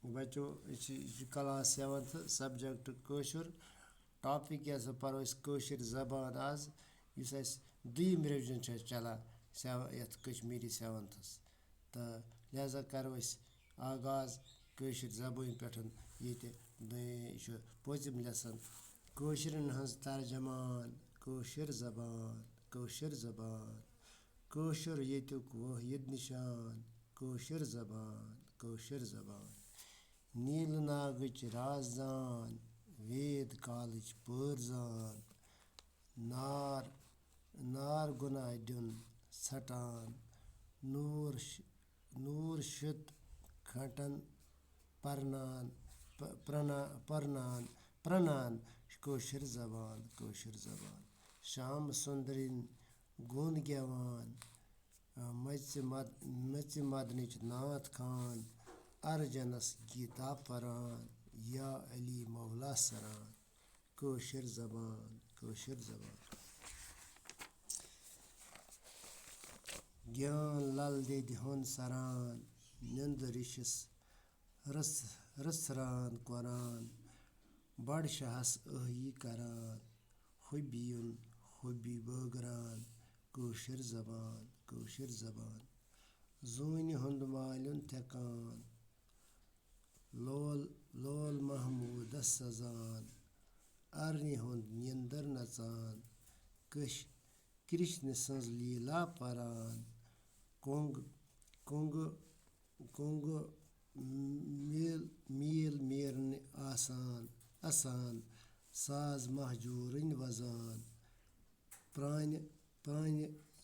बच्चों class 7th subject कशुर topic यह पढ़ो कशुर जबान आज दुयम रिविजन चलान ये कश्मीरी 7th तो लिहाजा करो आगाज कशुर जबान पे ये पजिम लेसन कशुरन हज तर्जमान कशुर जबान कशुर येतुक वाहिद निशान कशुर जबान नील नागच राजदान वेद कालच पर्जान नार गुनाह दिन सटान नूर शुत खटन प्रनान कशुर जबान शाम सुंदरिन गुन गेवान मच मदनच नात खान अर्जनस गीता परान या अली मौला सरान कशुर जबान ज्ञान लल दद हन सरान निंद रिशस रसरान कुरान बड़ शाहस अही करान हबी बगरान कशुर जबान जून हुंद मालिन थकान लोल महमूदस सजान अरनि हुंद निंदर नचान कृष्ण सज लीला परान कुंग मील मीरन आसान साज महजूरन वजान प्रान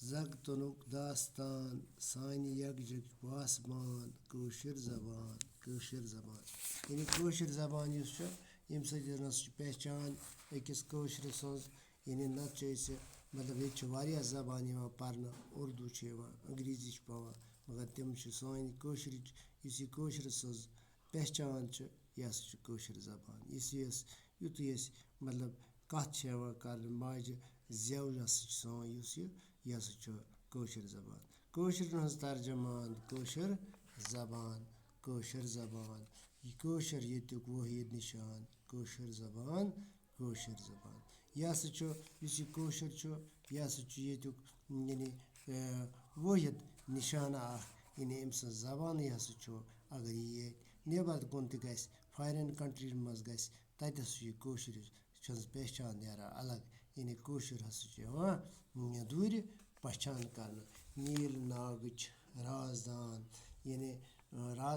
जगतनुक दास्तान सानि यकजक वासबान कशुर जबान यानी कशुर जबान यम सत पहचान अकिस कशुर सज यानी नत मतलब ये जबान पर्न उर्दू अंग्रेजी पवान मगर तम सान कशुर सज पहचान यह कशुर जबान युत मतलब कत कर माज जेव सान यह कशुर जबान कशुरन हज तर्जमान कशुर जबान यह कशुर येतुक वाहिद निशान कशुर जबान यह कशुर यह येतुक यानी वाहिद निशाना यानी अम सज जबान अगर ये नेबर कुन त गस फॉरेन कंट्रीज मज गस तत कशुर पहचान नेरान अलग यानी कशुर दूर पहचान कर नील नागच राजदान यानी